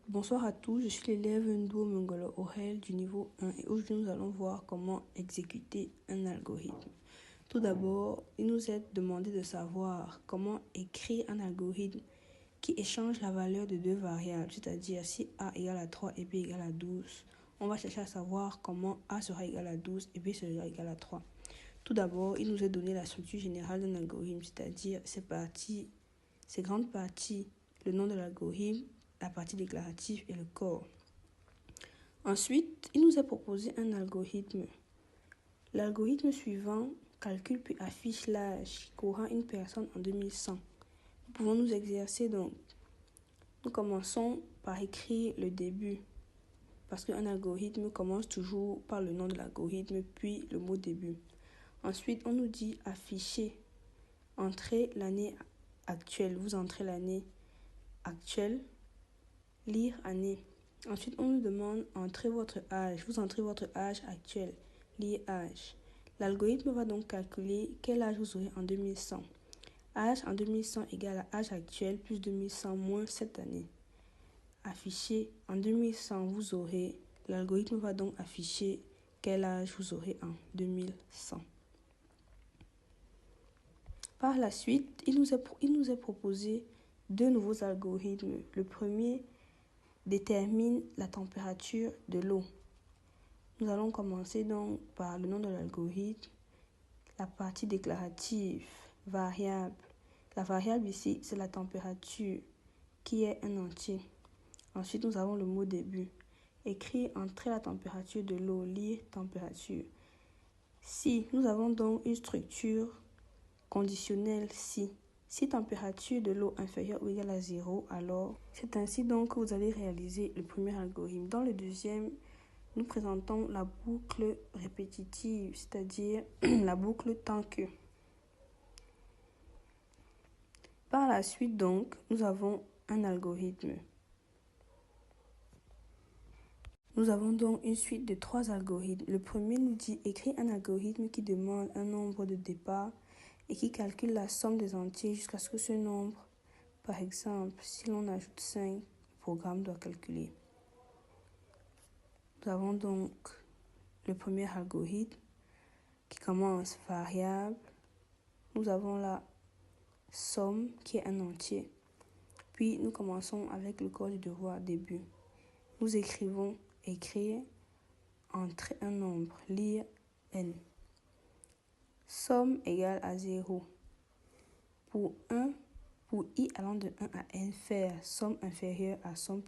Bonsoir à tous, je suis l'élève Ndou Mongolo Orel du niveau 1 et aujourd'hui nous allons voir comment exécuter un algorithme. Tout d'abord, il nous est demandé de savoir comment écrire un algorithme qui échange la valeur de deux variables, c'est-à-dire si A égale à 3 et B égale à 12. On va chercher à savoir comment A sera égal à 12 et B sera égal à 3. Tout d'abord, il nous est donné la structure générale d'un algorithme, c'est-à-dire ses grandes parties, le nom de l'algorithme, la partie déclarative et le corps. Ensuite, il nous a proposé un algorithme. L'algorithme suivant calcule puis affiche l'âge qu'aura une personne en 2100. Nous pouvons nous exercer donc. Nous commençons par écrire le début parce qu'un algorithme commence toujours par le nom de l'algorithme puis le mot début. Ensuite, on nous dit afficher, entrer l'année actuelle. Vous entrez l'année actuelle. Lire année. Ensuite, on nous demande entrer votre âge. Vous entrez votre âge actuel. Lire âge. L'algorithme va donc calculer quel âge vous aurez en 2100. Âge en 2100 égale à âge actuel plus 2100 moins cette année. Afficher en 2100 vous aurez. L'algorithme va donc afficher quel âge vous aurez en 2100. Par la suite, il nous est proposé deux nouveaux algorithmes. Le premier détermine la température de l'eau. Nous allons commencer donc par le nom de l'algorithme, la partie déclarative, variable. La variable ici, c'est la température qui est un entier. Ensuite, nous avons le mot début. Écrire, entrer la température de l'eau, lire température. Si nous avons donc une structure conditionnelle si température de l'eau inférieure ou égale à 0, alors c'est ainsi donc que vous allez réaliser le premier algorithme. Dans le deuxième, nous présentons la boucle répétitive, c'est-à-dire la boucle tant que. Par la suite donc, nous avons un algorithme. Nous avons donc une suite de 3 algorithmes. Le premier nous dit écrire un algorithme qui demande un nombre de départ et qui calcule la somme des entiers jusqu'à ce que ce nombre, par exemple, si l'on ajoute 5, le programme doit calculer. Nous avons donc le premier algorithme qui commence variable. Nous avons la somme qui est un entier. Puis nous commençons avec le corps du devoir début. Nous écrivons écrire, entrer un nombre, lire n. Somme égale à 0. Pour i allant de 1 à n, faire somme inférieure à somme